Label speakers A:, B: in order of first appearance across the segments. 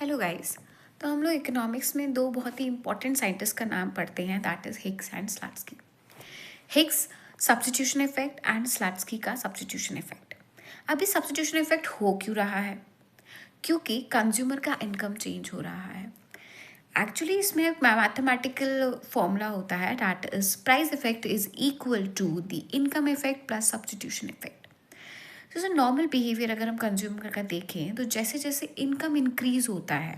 A: Hello guys. तो हम लोग इकोनॉमिक्स में दो बहुत ही इंपॉर्टेंट साइंटिस्ट का नाम पढ़ते हैं, that is Hicks and Slutsky. Hicks substitution effect and Slutsky का सब्स्टिट्यूशन इफेक्ट। अभी सब्स्टिट्यूशन इफेक्ट हो क्यों रहा है? क्योंकि कंज्यूमर का इनकम चेंज हो रहा है। एक्चुअली इसमें एक मैथमेटिकल फॉर्मूला होता है, that is price effect is equal to the income effect plus substitution effect. तो नॉर्मल बिहेवियर अगर हम कंज्यूमर का देखें तो जैसे जैसे इनकम इंक्रीज होता है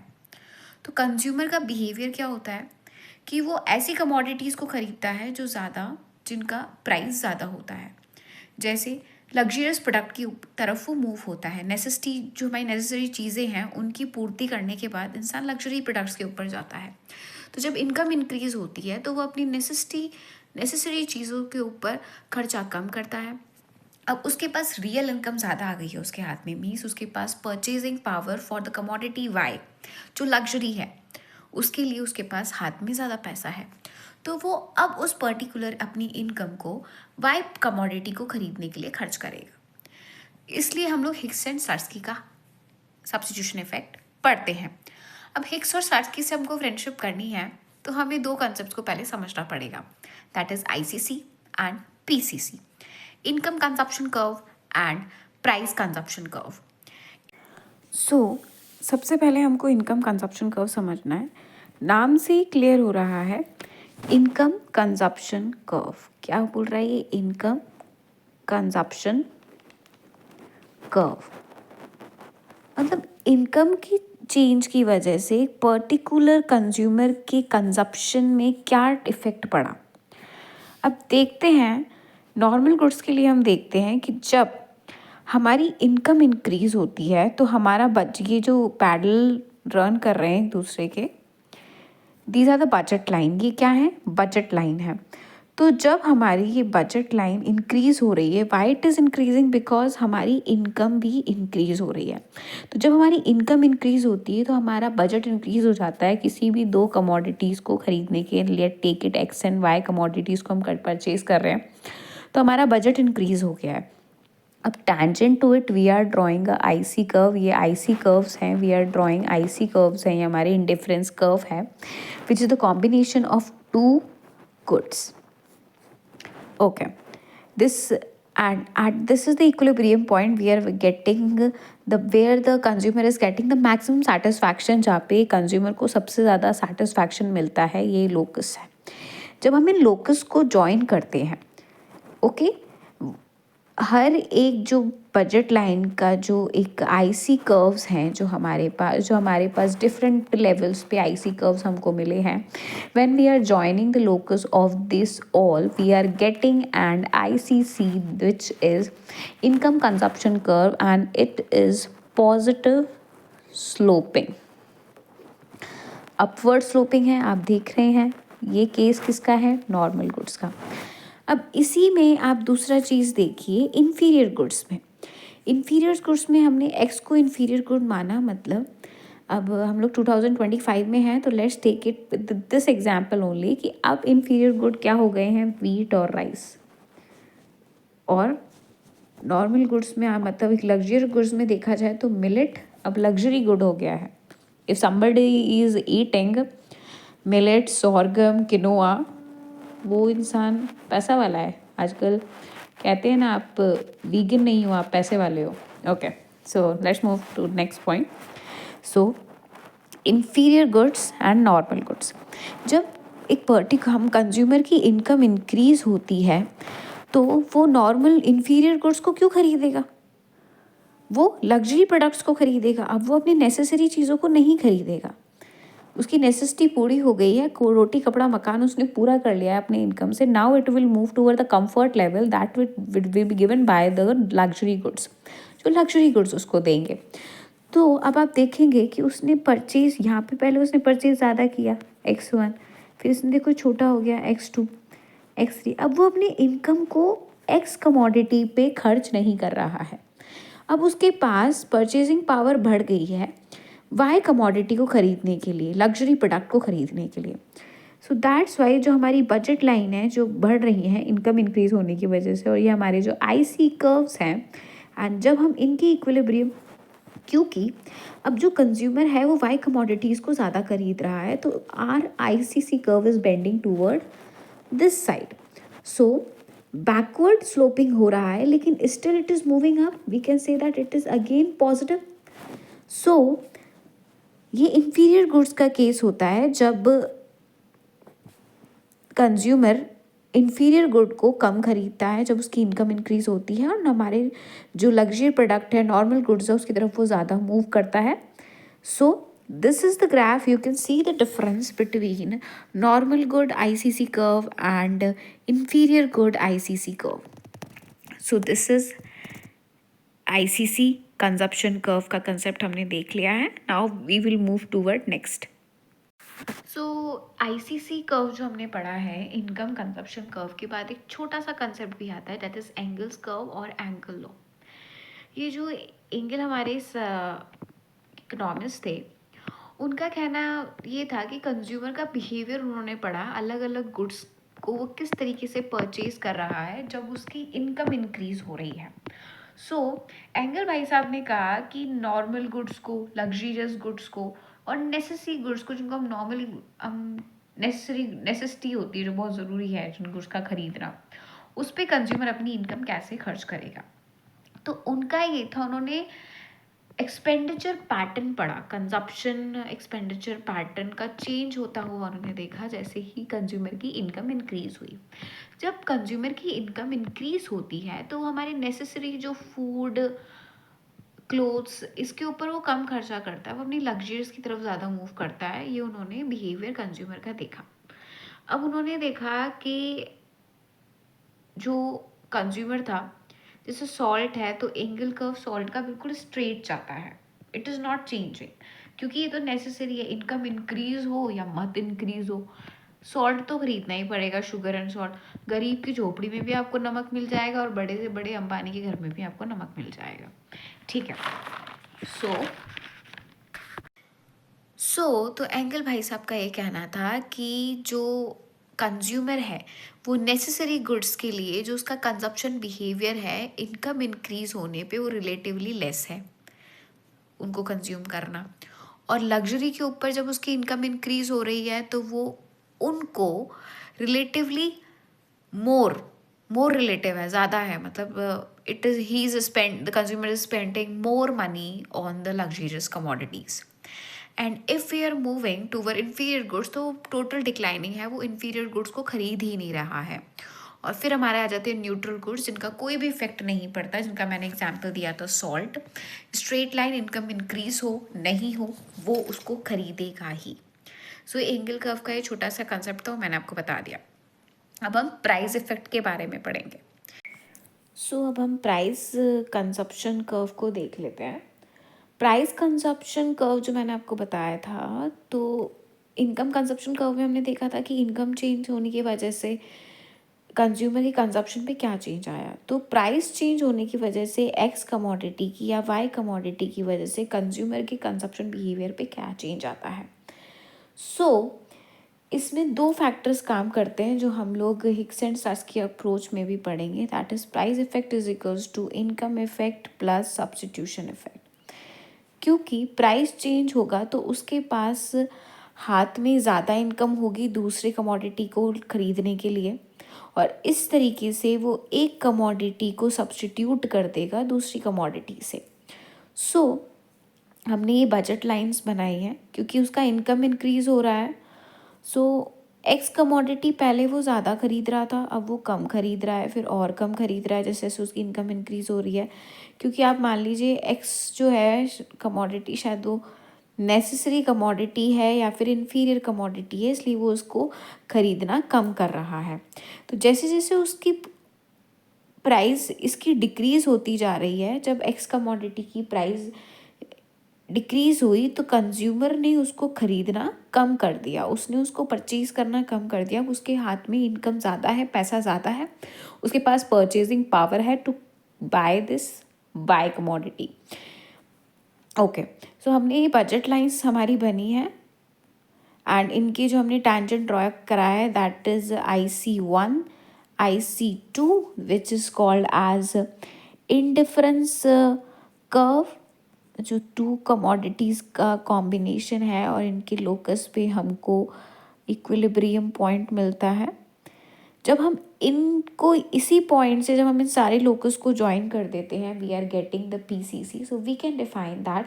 A: तो कंज्यूमर का बिहेवियर क्या होता है कि वो ऐसी कमोडिटीज़ को ख़रीदता है जो ज़्यादा जिनका प्राइस ज़्यादा होता है। जैसे लग्जरियस प्रोडक्ट की तरफ वो मूव होता है। नेसेसिटी जो हमारी नेसेसरी चीज़ें हैं उनकी पूर्ति करने के बाद इंसान लग्जरी प्रोडक्ट्स के ऊपर जाता है। तो जब इनकम इंक्रीज़ होती है तो वो अपनी नेसेसरी चीज़ों के ऊपर खर्चा कम करता है। अब उसके पास रियल इनकम ज़्यादा आ गई है उसके हाथ में, मीन्स उसके पास purchasing power for the commodity y जो लग्जरी है उसके लिए उसके पास हाथ में ज़्यादा पैसा है। तो वो अब उस पर्टिकुलर अपनी इनकम को वाई कमोडिटी को खरीदने के लिए खर्च करेगा। इसलिए हम लोग हिग्स एंड स्लैट्सकी का सब्स्टिट्यूशन इफेक्ट पढ़ते हैं। अब हिग्स और स्लैट्सकी से हमको फ्रेंडशिप करनी है तो हमें दो कॉन्सेप्ट्स को पहले समझना पड़ेगा, that is ICC and PCC, income consumption curve and price consumption curve. सबसे पहले हमको इनकम कंजप्शन कर्व समझना है। नाम से ही क्लियर हो रहा है, इनकम कंजप्शन कर्व क्या बोल रहा है ये? इनकम कंजप्शन कर्व मतलब इनकम की चेंज की वजह से एक पर्टिकुलर कंज्यूमर के कंजप्शन में क्या इफेक्ट पड़ा। अब देखते हैं, नॉर्मल गुड्स के लिए हम देखते हैं कि जब हमारी इनकम इंक्रीज होती है तो हमारा ये जो पैडल रन कर रहे हैं एक दूसरे के, these are the budget line. ये क्या है? बजट लाइन है। तो जब हमारी ये बजट लाइन इंक्रीज हो रही है, why it is increasing? Because हमारी इनकम भी इंक्रीज हो रही है। तो जब हमारी इनकम इंक्रीज होती है तो हमारा बजट इंक्रीज हो जाता है किसी भी दो कमोडिटीज़ को खरीदने के लिए। Take it x and y commodities को हम परचेज कर रहे हैं तो हमारा बजट इंक्रीज हो गया है। अब tangent to it we are drawing a IC curve. ये आईसी कर्व्स हैं, we are drawing IC curves हैं, ये हमारे इंडिफरेंस कर्व है which is the combination of two goods. Okay, this this is the equilibrium point we are getting where the consumer is getting the maximum satisfaction, जहाँ पे consumer को सबसे ज़्यादा satisfaction मिलता है, ये लोकस है। जब हम इन लोकस को ज्वाइन करते हैं, ओके, हर एक जो बजट लाइन का जो एक आईसी कर्व्स हैं जो हमारे पास डिफरेंट लेवल्स पे आईसी कर्व्स हमको मिले हैं, when we are joining the locus of this all we are getting and ICC which is income consumption curve and it is positive sloping, upward sloping है। आप देख रहे हैं ये केस किसका है? नॉर्मल गुड्स का। अब इसी में आप दूसरा चीज़ देखिए, इन्फीरियर गुड्स में। इन्फीरियर गुड्स में हमने एक्स को इन्फीरियर गुड माना, मतलब अब हम लोग 2025 में हैं तो let's take it this example only कि अब इन्फीरियर गुड क्या हो गए हैं? वीट और राइस। और नॉर्मल गुड्स में मतलब एक लग्जरी गुड्स में देखा जाए तो मिलेट अब लग्जरी गुड हो गया है। If somebody is eating millet, sorghum, quinoa, वो इंसान पैसा वाला है। आजकल कहते हैं ना, आप वीगन नहीं हो, आप पैसे वाले हो। Okay, so let's move to next point. So inferior goods and normal goods, जब एक हम कंज्यूमर की इनकम इंक्रीज होती है तो वो नॉर्मल इन्फीरियर गुड्स को क्यों खरीदेगा? वो लग्जरी प्रोडक्ट्स को खरीदेगा। अब वो अपनी नेसेसरी चीज़ों को नहीं खरीदेगा। उसकी नेसेसिटी पूरी हो गई है, रोटी कपड़ा मकान उसने पूरा कर लिया है अपने इनकम से। Now it will move toward the comfort level that will be given by the luxury goods, जो लग्जरी गुड्स उसको देंगे। तो अब आप देखेंगे कि उसने परचेज, यहाँ पे पहले उसने परचेज ज़्यादा किया X1, फिर उसने देखो छोटा हो गया X2, X3। अब वो अपनी इनकम को X कमोडिटी पे खर्च नहीं कर रहा है। अब उसके पास परचेजिंग पावर बढ़ गई है वाई कमोडिटी को खरीदने के लिए, लग्जरी प्रोडक्ट को खरीदने के लिए। सो दैट्स वाई जो हमारी बजट लाइन है जो बढ़ रही है इनकम इंक्रीज होने की वजह से, और ये हमारे जो आईसी कर्व्स हैं, एंड जब हम इनकी इक्विलिब्रियम क्योंकि अब जो कंज्यूमर है वो वाई कमोडिटीज़ को ज़्यादा खरीद रहा है, तो our ICC curve is bending toward this side. So backward sloping हो रहा है, लेकिन still it is moving up. We can say that it is again positive. So ये इंफीरियर गुड्स का केस होता है जब कंज्यूमर इंफीरियर गुड को कम खरीदता है, जब उसकी इनकम इंक्रीज होती है, और हमारे जो लग्जरी प्रोडक्ट है, नॉर्मल गुड्स है, उसकी तरफ वो ज़्यादा मूव करता है. So this is the graph. You can see the difference between normal good ICC curve and inferior good ICC curve. So this is ICC consumption curve का concept हमने देख लिया है. Now we will move toward next. So ICC curve जो हमने पढ़ा है, income consumption curve के बाद एक छोटा सा कंसेप्ट भी आता है, दैट इज एंगल्स कर्व और एंगल लॉ. ये जो एंगल हमारे इकोनॉमिस्ट थे, उनका कहना ये था कि कंज्यूमर का बिहेवियर उन्होंने पढ़ा, अलग अलग गुड्स को वो किस तरीके से परचेज कर रहा है जब उसकी इनकम इंक्रीज हो रही है. सो एंगल भाई साहब ने कहा कि नॉर्मल गुड्स को, लग्जरियस गुड्स को और नेसेसरी गुड्स को, जिनको हम नॉर्मली नेसेसिटी होती है, जो बहुत ज़रूरी है जिन गुड्स का खरीदना, उस पर कंज्यूमर अपनी इनकम कैसे खर्च करेगा. तो उनका ये था, उन्होंने एक्सपेंडिचर पैटर्न पढ़ा, कंजप्शन एक्सपेंडिचर पैटर्न का चेंज होता हुआ उन्होंने देखा जैसे ही कंज्यूमर की इनकम इंक्रीज हुई. जब कंज्यूमर की इनकम इंक्रीज होती है तो हमारे नेसेसरी जो फूड, क्लोथ्स, इसके ऊपर वो कम खर्चा करता है, वो अपनी लग्जरीज की तरफ ज़्यादा मूव करता है. ये उन्होंने बिहेवियर कंज्यूमर का देखा. अब उन्होंने देखा कि जो कंज्यूमर था, जैसे सॉल्ट है, तो एंगल कर्व सॉल्ट का बिल्कुल स्ट्रेट जाता है, इट इज़ नॉट चेंजिंग, क्योंकि ये तो नेसेसरी है. इनकम इंक्रीज हो या मत इंक्रीज हो, सॉल्ट तो खरीदना ही पड़ेगा. शुगर एंड सॉल्ट, गरीब की झोपड़ी में भी आपको नमक मिल जाएगा और बड़े से बड़े अंबानी के घर में भी आपको नमक मिल जाएगा. ठीक है. सो तो एंगल भाई साहब का ये कहना था कि जो कंज्यूमर है वो नेसेसरी गुड्स के लिए जो उसका कंजप्शन बिहेवियर है, इनकम इंक्रीज होने पे वो रिलेटिवली लेस है उनको कंज्यूम करना, और लग्जरी के ऊपर जब उसकी इनकम इंक्रीज हो रही है तो वो उनको रिलेटिवली मोर रिलेटिव है, ज़्यादा है. मतलब it is he is spend the consumer is spending more money on the luxurious commodities. And if we are moving toward inferior goods, तो टोटल डिक्लाइनिंग है, वो इन्फीरियर गुड्स को खरीद ही नहीं रहा है. और फिर हमारे आ जाते हैं न्यूट्रल गुड्स, जिनका कोई भी इफेक्ट नहीं पड़ता, जिनका मैंने एग्जांपल दिया था salt. Straight line income increase हो नहीं हो, वो उसको खरीदेगा ही. सो एंगल कर्व का ये छोटा सा कंसेप्ट था, मैंने आपको बता दिया. अब हम प्राइस इफेक्ट के बारे में पढ़ेंगे. सो अब हम प्राइस कंजप्शन कर्व को देख लेते हैं. प्राइस कंजप्शन कर्व जो मैंने आपको बताया था, तो इनकम कंजप्शन कर्व में हमने देखा था कि इनकम चेंज होने की वजह से कंज्यूमर की कंजप्शन पे क्या चेंज आया. तो प्राइस चेंज होने की वजह से एक्स कमोडिटी की या वाई कमोडिटी की वजह से कंज्यूमर के कंजप्शन बिहेवियर पे क्या चेंज आता है. सो इसमें दो फैक्टर्स काम करते हैं जो हम लोग हिक्स एंड सार्स की अप्रोच में भी पढ़ेंगे, that is price effect is equals to income effect plus substitution effect. क्योंकि प्राइस चेंज होगा तो उसके पास हाथ में ज़्यादा इनकम होगी दूसरे कमोडिटी को खरीदने के लिए, और इस तरीके से वो एक कमोडिटी को सब्स्टिट्यूट कर देगा दूसरी कमोडिटी से. सो हमने ये बजट लाइंस बनाई हैं क्योंकि उसका इनकम इंक्रीज़ हो रहा है. सो एक्स कमोडिटी पहले वो ज़्यादा खरीद रहा था, अब वो कम खरीद रहा है, फिर और कम खरीद रहा है जैसे जैसे उसकी इनकम इंक्रीज़ हो रही है. क्योंकि आप मान लीजिए एक्स जो है कमोडिटी, शायद वो नेसेसरी कमोडिटी है या फिर इन्फीरियर कमोडिटी है, इसलिए वो उसको खरीदना कम कर रहा है. तो जैसे जैसे उसकी प्राइस इसकी डिक्रीज़ होती जा रही है, जब एक्स कमोडिटी की प्राइस डिक्रीज़ हुई तो कंज्यूमर ने उसको खरीदना कम कर दिया, उसने उसको परचेज़ करना कम कर दिया. उसके हाथ में इनकम ज़्यादा है, पैसा ज़्यादा है, उसके पास परचेजिंग पावर है टू बाय कमोडिटी. ओके. सो हमने ये बजट लाइंस हमारी बनी है एंड इनकी जो हमने टेंजेंट ड्रॉ करा है, that is IC1, IC2 which is called as indifference curve, जो टू कमोडिटीज़ का कॉम्बिनेशन है और इनके लोकस पे हमको इक्विलिब्रियम पॉइंट मिलता है। जब हम इनको इसी पॉइंट से जब हम इन सारे लोकस को ज्वाइन कर देते हैं, we are getting the PCC. So we can define that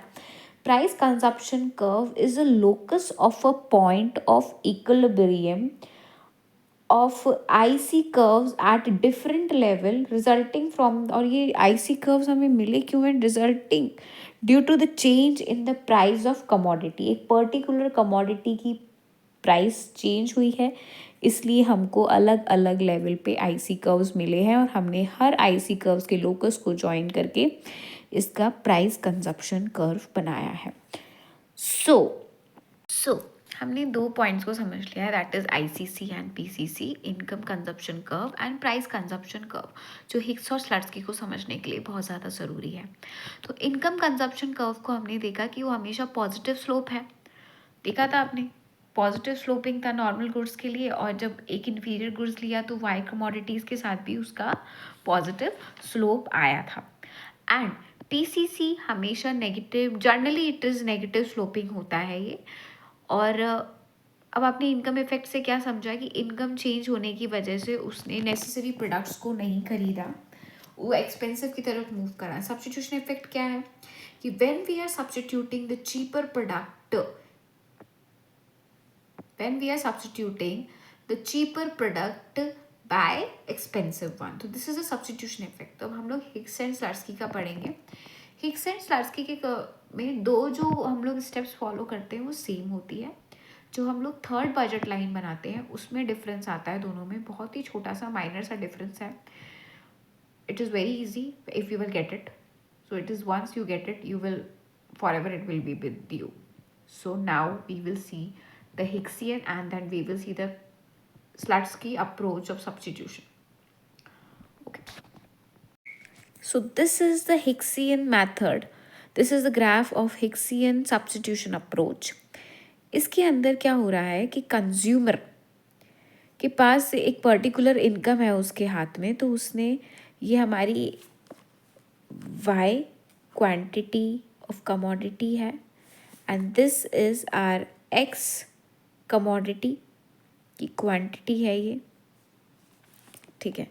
A: price consumption curve is a locus of a point of equilibrium of IC curves at different level resulting from, और ये IC curves हमें मिले क्यों हैं, resulting due to the change in the price of commodity. एक particular commodity की price change हुई है, इसलिए हमको अलग अलग लेवल पे आईसी कर्व्स मिले हैं और हमने हर आईसी कर्व्स के लोकस को ज्वाइन करके इसका प्राइस कंजप्शन कर्व बनाया है. सो हमने दो पॉइंट्स को समझ लिया है, that is ICC and PCC, income consumption curve and price consumption curve, जो हिक्स और स्लट्सकी को समझने के लिए बहुत ज़्यादा ज़रूरी है. तो इनकम कंजप्शन कर्व को हमने देखा कि वो हमेशा पॉजिटिव स्लोप है. देखा था आपने, पॉजिटिव स्लोपिंग था नॉर्मल गुड्स के लिए, और जब एक इन्फीरियर गुड्स लिया तो वाई कमोडिटीज़ के साथ भी उसका पॉजिटिव स्लोप आया था. एंड पीसीसी हमेशा negative, generally it is negative sloping होता है ये. और अब आपने इनकम इफेक्ट से क्या समझा कि इनकम चेंज होने की वजह से उसने नेसेसरी प्रोडक्ट्स को नहीं खरीदा, वो एक्सपेंसिव की तरफ मूव करा. सब्स्टिट्यूशन इफेक्ट क्या है कि when we are substituting the cheaper product, when we are substituting the cheaper product by expensive one. तो this is a substitution effect. तो अब हम लोग हिक्स एंड स्लट्सकी का पढ़ेंगे. हिक्स एंड स्लट्सकी के में दो जो हम लोग स्टेप्स फॉलो करते हैं वो सेम होती है. जो हम लोग थर्ड बजट लाइन बनाते हैं उसमें डिफरेंस आता है दोनों में, बहुत ही छोटा सा माइनर सा डिफरेंस है. It is very easy if you will get it. So it is once you get it you will forever it will be with you. So now we will see the Hicksian and then we will see the Slutsky approach of substitution. Okay. So this is the Hicksian method. This is the graph of Hicksian substitution approach. इसके अंदर क्या हो रहा है कि consumer के पास एक particular income है उसके हाथ में, तो उसने ये हमारी y क्वांटिटी ऑफ कमोडिटी है and this is our x commodity की क्वांटिटी है ये. ठीक है,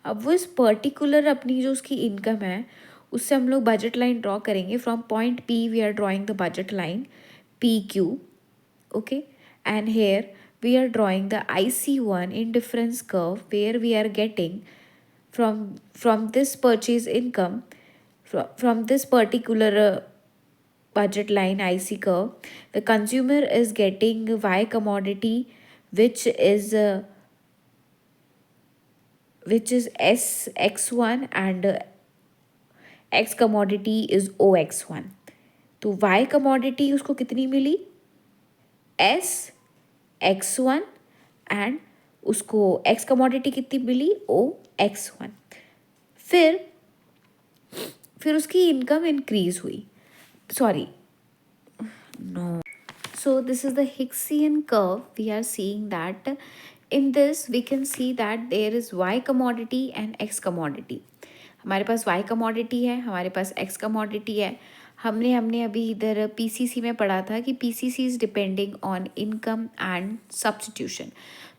A: अब वो इस पर्टिकुलर अपनी जो उसकी इनकम है उससे हम लोग बजट लाइन ड्रॉ करेंगे. From point P we are drawing the budget line PQ. Okay, and here we are drawing the IC1 indifference curve where we are getting from this purchase income, from this particular budget line IC curve, the consumer is getting Y commodity which is SX1 and X commodity is OX1. तो Y commodity उसको कितनी मिली, SX1, and उसको X commodity कितनी मिली, OX1. फिर उसकी income increase हुई. Sorry, no. So this is the Hicksian curve. We are seeing that in this we can see that there is Y commodity and X commodity. हमारे पास Y commodity है, हमारे पास X commodity है. हमने अभी इधर PCC में पढ़ा था कि PCC is depending on income and substitution.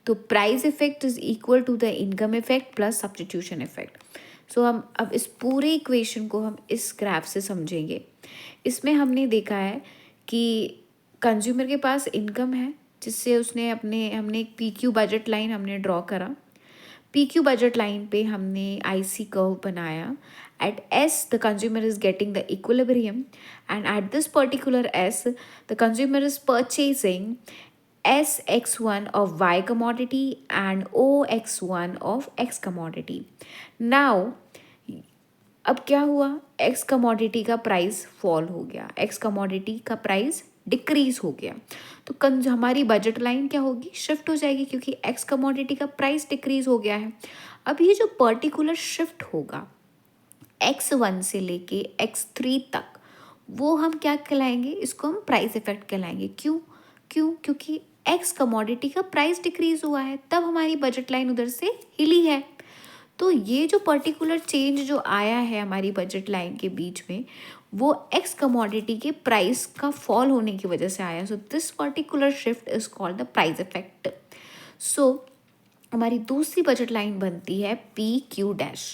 A: तो price effect is equal to the income effect plus substitution effect. So हम अब इस पूरे इक्वेशन को हम इस ग्राफ से समझेंगे. इसमें हमने देखा है कि कंज्यूमर के पास इनकम है जिससे उसने हमने एक PQ बजट लाइन हमने ड्रॉ करा. PQ बजट लाइन पे हमने IC कर्व बनाया. At S, the consumer is getting the equilibrium, and at this particular S, the consumer is purchasing SX1 of Y commodity and OX1 of X commodity. Now, अब क्या हुआ, X commodity का price fall हो गया, X commodity का price decrease हो गया. तो हमारी बजट लाइन क्या होगी, शिफ्ट हो जाएगी क्योंकि X commodity का प्राइस डिक्रीज हो गया है. अब ये जो पर्टिकुलर शिफ्ट होगा X1 से लेके X3 तक, वो हम क्या कहलाएंगे, इसको हम प्राइस इफेक्ट कहलाएंगे. क्योंकि X कमोडिटी का प्राइस डिक्रीज हुआ है, तब हमारी बजट लाइन उधर से हिली है. तो ये जो पर्टिकुलर चेंज जो आया है हमारी बजट लाइन के बीच में, वो एक्स कमोडिटी के प्राइस का फॉल होने की वजह से आया. So this particular shift is called the price effect. So हमारी दूसरी बजट लाइन बनती है P Q dash.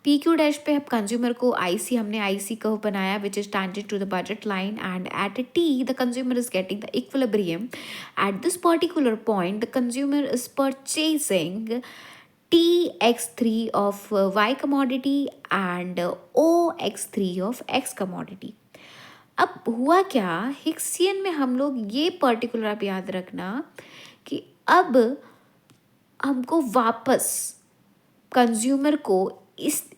A: P Q dash पे अब कंज्यूमर को आईसी, हमने आईसी कर्व बनाया which is tangent to the budget line, and at T the consumer is getting the equilibrium. At this particular point the consumer is purchasing TX3 of Y commodity and OX3 of X commodity. अब हुआ क्या, Hicksian में हम लोग ये particular आप याद रखना कि अब हमको वापस कंज्यूमर को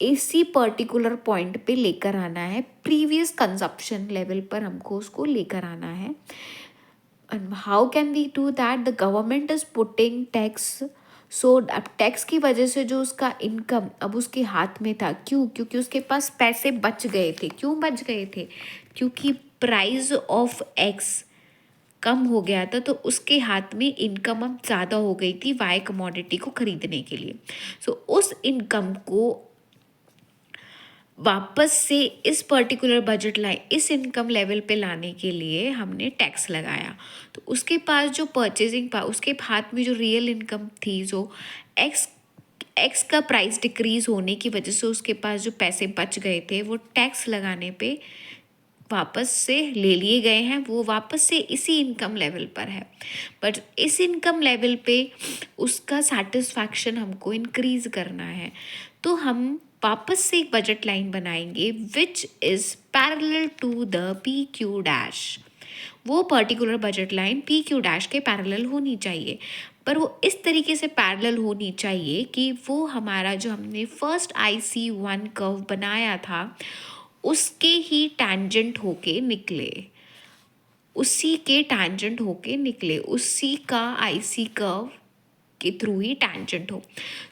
A: इसी पर्टिकुलर पॉइंट पे लेकर आना है, प्रीवियस कंजप्शन लेवल पर हमको उसको लेकर आना है. And how can we do that? The government is putting tax. So अब टैक्स की वजह से जो उसका इनकम अब उसके हाथ में था, क्यों? क्योंकि उसके पास पैसे बच गए थे. क्यों बच गए थे? क्योंकि प्राइस ऑफ एक्स कम हो गया था, तो उसके हाथ में इनकम अब ज़्यादा हो गई थी वाई कमोडिटी को खरीदने के लिए. सो उस इनकम को वापस से इस पर्टिकुलर बजट लाइन, इस इनकम लेवल पे लाने के लिए हमने टैक्स लगाया. तो उसके पास जो परचेजिंग उसके हाथ में जो रियल इनकम थी, जो एक्स का प्राइस डिक्रीज होने की वजह से उसके पास जो पैसे बच गए थे वो टैक्स लगाने पे वापस से ले लिए गए हैं. वो वापस से इसी इनकम लेवल पर है, बट इस इनकम लेवल पे उसका सेटिस्फैक्शन हमको इंक्रीज करना है. तो हम वापस से एक बजट लाइन बनाएंगे which is parallel to the P Q dash. वो particular budget line P Q dash के पैरेलल होनी चाहिए, पर वो इस तरीके से पैरेलल होनी चाहिए कि वो हमारा जो हमने फर्स्ट IC1 कर्व बनाया था उसके ही टैंजेंट होके निकले, उसी के टैंजेंट होके निकले, उसी का IC कर्व के थ्रू ही टैंजेंट हो.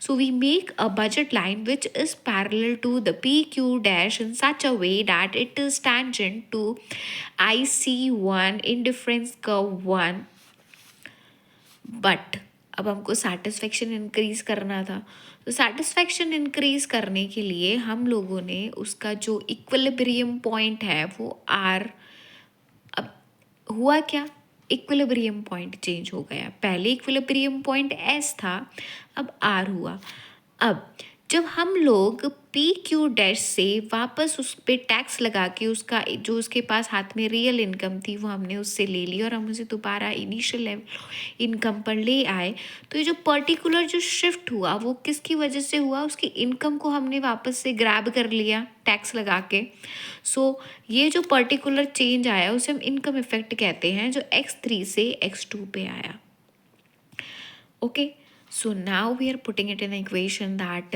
A: So we make a budget line which is parallel to the PQ dash in such a way that it is tangent to IC1 indifference curve 1. But अब हमको satisfaction increase करना था. तो satisfaction increase करने के लिए हम लोगों ने उसका जो इक्विलिब्रियम पॉइंट है वो आर. अब हुआ क्या, इक्विलिब्रियम पॉइंट चेंज हो गया. पहले इक्विलिब्रियम पॉइंट एस था, अब आर हुआ. अब जब हम लोग पी क्यू डैश से वापस उस पर टैक्स लगा के उसका जो उसके पास हाथ में रियल इनकम थी वो हमने उससे ले ली और हम उसे दोबारा इनिशियल लेवल इनकम पर ले आए, तो ये जो पर्टिकुलर जो शिफ्ट हुआ वो किसकी वजह से हुआ? उसकी इनकम को हमने वापस से ग्रैब कर लिया टैक्स लगा के. सो ये जो पर्टिकुलर चेंज आया उसे हम इनकम इफेक्ट कहते हैं, जो X3 से X2 पे आया. Okay, so now we are putting it in the equation that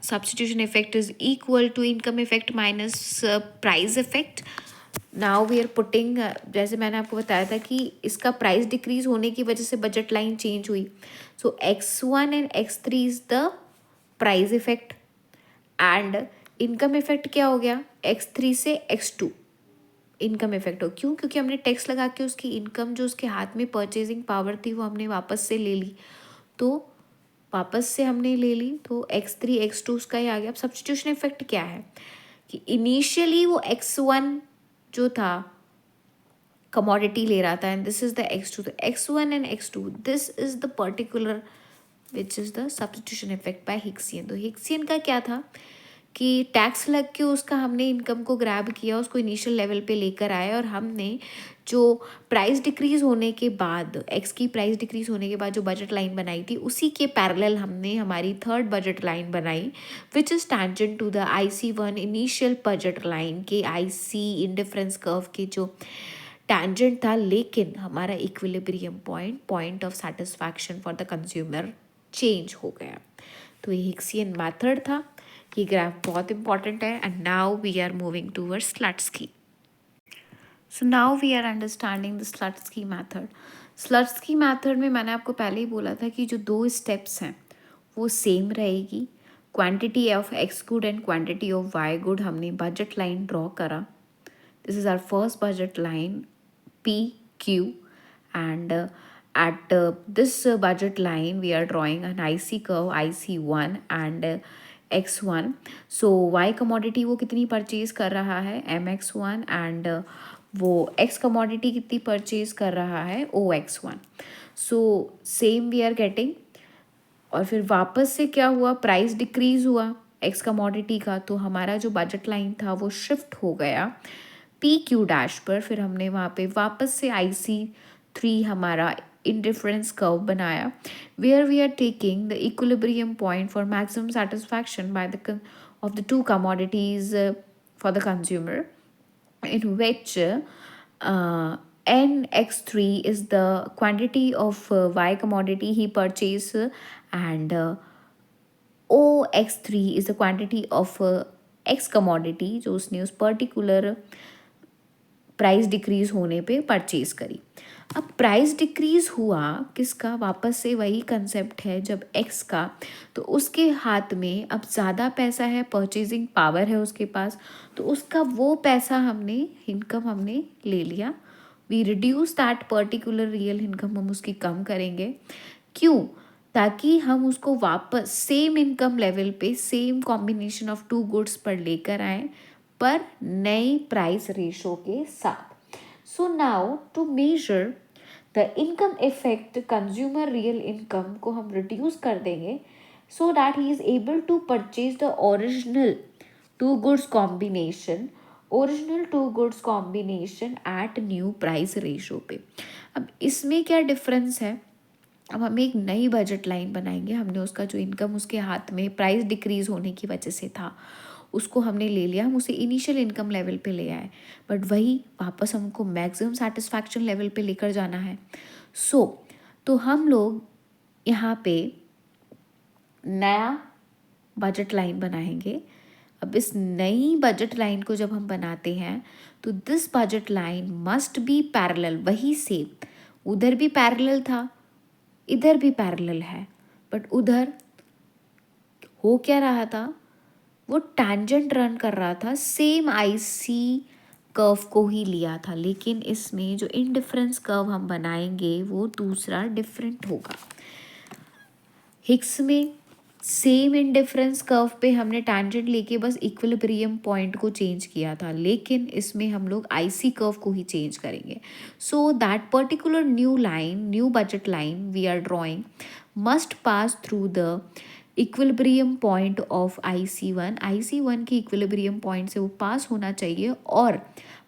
A: substitution effect is equal to income effect minus price effect. Now we are putting जैसे मैंने आपको बताया था कि इसका प्राइस डिक्रीज होने की वजह से बजट लाइन चेंज हुई. सो X1 and X3 is the price effect and income effect क्या हो गया? X3 से X2 इनकम इफेक्ट हो. क्यों? क्योंकि हमने टैक्स लगा के उसकी इनकम जो उसके हाथ में परचेजिंग पावर थी वो हमने वापस से ले ली. तो वापस से हमने ले ली तो X3 X2 उसका ही आ गया. अब सब्स्टिट्यूशन इफेक्ट क्या है कि इनिशियली वो X1 जो था कमोडिटी ले रहा था and this is the X2. तो X1 and X2 this is the particular which is the substitution effect bye Hicksian. तो हिक्सियन का क्या था कि टैक्स लग के उसका हमने इनकम को ग्रैब किया, उसको इनिशियल लेवल पे लेकर आए और हमने जो प्राइस डिक्रीज होने के बाद एक्स की प्राइस डिक्रीज होने के बाद जो बजट लाइन बनाई थी उसी के पैरेलल हमने हमारी थर्ड बजट लाइन बनाई which is tangent to the IC1 initial budget line के IC इंडिफरेंस कर्व के जो टैंजेंट था, लेकिन हमारा equilibrium point of satisfaction for the consumer change हो गया. तो ये हिक्सियन मैथड था. ये ग्राफ बहुत इंपॉर्टेंट है. And now we are moving towards Slutsky. So now we are understanding the Slutsky method. Slutsky method में मैंने आपको पहले ही बोला था कि जो 2 स्टेप्स हैं वो सेम रहेगी. Quantity of x good and quantity of y good हमने बजट लाइन ड्रॉ करा. This is our first budget line PQ and at this budget line we are drawing an IC curve IC1 and x1. So y commodity वो कितनी purchase कर रहा है mx1 and वो x commodity कितनी purchase कर रहा है ox1. So same we are getting. और फिर वापस से क्या हुआ, प्राइस डिक्रीज हुआ एक्स कमोडिटी का, तो हमारा जो बजट लाइन था वो शिफ्ट हो गया पी क्यू डैश पर. फिर हमने वहाँ पे वापस से IC3 हमारा इंडिफरेंस कर्व बनाया, where we are taking the equilibrium point for maximum satisfaction by the of the two commodities for the consumer, in which nx3 is the quantity of y commodity he purchased, and ox3 is the quantity of x commodity जो उसने उस particular price decrease होने पे purchase करी. अब price decrease हुआ किसका, वापस से वही कंसेप्ट है, जब एक्स का, तो उसके हाथ में अब ज़्यादा पैसा है, परचेजिंग पावर है उसके पास, तो उसका वो पैसा हमने इनकम हमने ले लिया. We reduce that particular real income, हम उसकी कम करेंगे. क्यों, ताकि हम उसको वापस सेम इनकम लेवल पे same combination of two goods पर लेकर आए, पर नई प्राइस रेशो के साथ. So now to measure the income effect consumer real income को हम रिड्यूस कर देंगे, so that he is able to purchase the original two goods combination at new price ratio पे. अब इसमें क्या डिफरेंस है, अब हम एक नई बजट लाइन बनाएंगे. हमने उसका जो इनकम उसके हाथ में प्राइस डिक्रीज होने की वजह से था उसको हमने ले लिया, हम उसे इनिशियल इनकम लेवल पे ले आए, बट वही वापस हमको मैक्सिमम सेटिस्फैक्शन लेवल पे लेकर जाना है. तो हम लोग यहाँ पे नया बजट लाइन बनाएंगे. अब इस नई बजट लाइन को जब हम बनाते हैं तो this budget line must be parallel. वही सेम, उधर भी पैरेलल था, इधर भी पैरेलल है, बट उधर हो क्या रहा था, वो टैंजेंट रन कर रहा था, सेम IC कर्व को ही लिया था, लेकिन इसमें जो इंडिफरेंस कर्व हम बनाएंगे वो दूसरा डिफरेंट होगा. हिक्स में सेम इंडिफरेंस कर्व पे हमने टैंजेंट लेके बस इक्विलिब्रियम पॉइंट को चेंज किया था, लेकिन इसमें हम लोग IC कर्व को ही चेंज करेंगे. So that particular new budget line we are drawing must pass through the equilibrium point of IC1 की इक्विलिब्रियम पॉइंट से वो पास होना चाहिए, और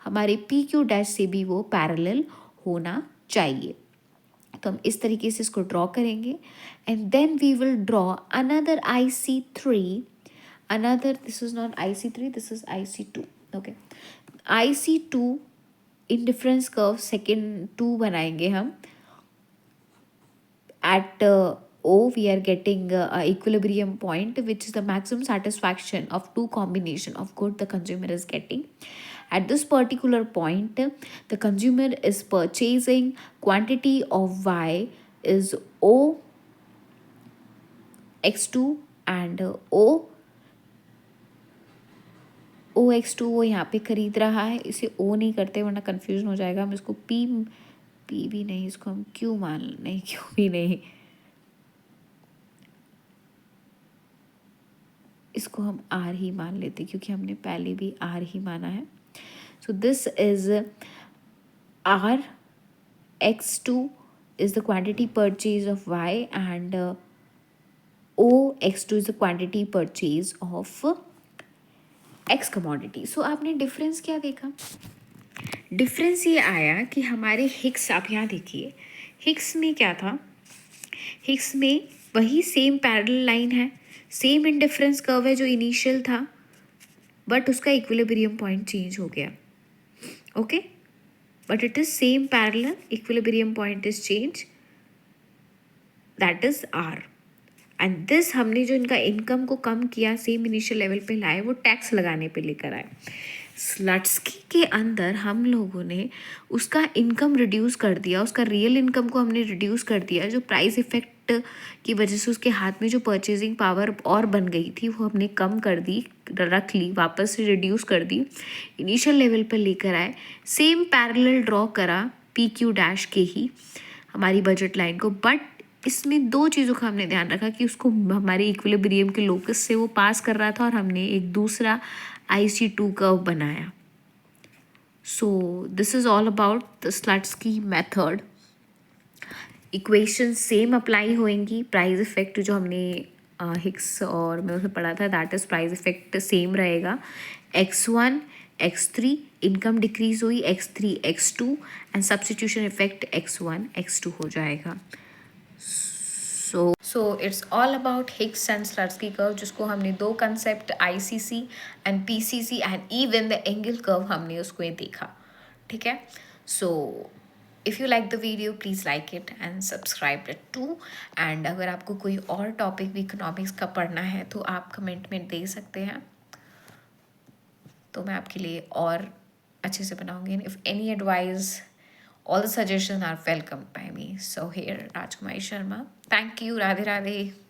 A: हमारे PQ डैश से भी वो पैरेलल होना चाहिए. तो हम इस तरीके से इसको ड्रॉ करेंगे, and then we will draw another IC3, this is not IC3, this is IC2. Okay, IC2 indifference curve second 2 बनाएंगे हम. At O we are getting a equilibrium point, which is the maximum satisfaction of two combination of good the consumer is getting. At this particular point, the consumer is purchasing quantity of Y is OX2 and OX2 वो यहाँ पे खरीद रहा है. इसे O नहीं करते वरना कंफ्यूजन हो जाएगा. हम इसको P भी नहीं, इसको हम Q नहीं, Q भी नहीं, इसको हम R ही मान लेते क्योंकि हमने पहले भी R ही माना है. So this is R, X2 is the quantity purchase of Y and OX2 is the quantity purchase of X commodity. सो आपने डिफरेंस क्या देखा, डिफरेंस ये आया कि हमारे हिक्स, आप यहाँ देखिए हिक्स में क्या था, हिक्स में वही सेम पैरेलल लाइन है, सेम इंडिफरेंस कर्व है जो इनिशियल था, बट उसका इक्विलिब्रियम पॉइंट चेंज हो गया. Okay, but it is same parallel, equilibrium point is change, that is R. And this हमने जो इनका इनकम को कम किया, सेम इनिशियल लेवल पे लाए, वो टैक्स लगाने पे लेकर आए. स्लट्सकी के अंदर हम लोगों ने उसका इनकम रिड्यूस कर दिया, उसका रियल इनकम को हमने रिड्यूस कर दिया. जो प्राइस इफेक्ट की वजह से उसके हाथ में जो परचेजिंग पावर और बन गई थी वो हमने कम कर दी, रख ली, वापस से रिड्यूस कर दी, इनिशियल लेवल पर लेकर आए, सेम पैरेलल ड्रॉ करा PQ डैश के ही हमारी बजट लाइन को, बट इसमें दो चीज़ों का हमने ध्यान रखा कि उसको हमारे इक्विलिब्रियम के लोकस से वो पास कर रहा था और हमने एक दूसरा IC2 कर्व बनाया. So this is all about the Slutsky method. Equation same apply होएंगी. प्राइस इफेक्ट जो हमने हिक्स और मैं उसमें पढ़ा था, that is price effect same रहेगा. X1 X3 इनकम डिक्रीज हुई, X3 X2 and substitution effect X1 X2 हो जाएगा. So it's all about Hicks and Slutsky curve, जिसको हमने दो concept ICC and PCC and even the Engel curve हमने उसको ये देखा. ठीक है. So if you like the video please like it and subscribe it too. एंड अगर आपको कोई और टॉपिक भी इकोनॉमिक्स का पढ़ना है तो आप कमेंट में दे सकते हैं, तो मैं आपके लिए और अच्छे से बनाऊंगी. If any advice, all the suggestions are welcome by me. So here, Rajkumari Sharma. Thank you. Radhe Radhe.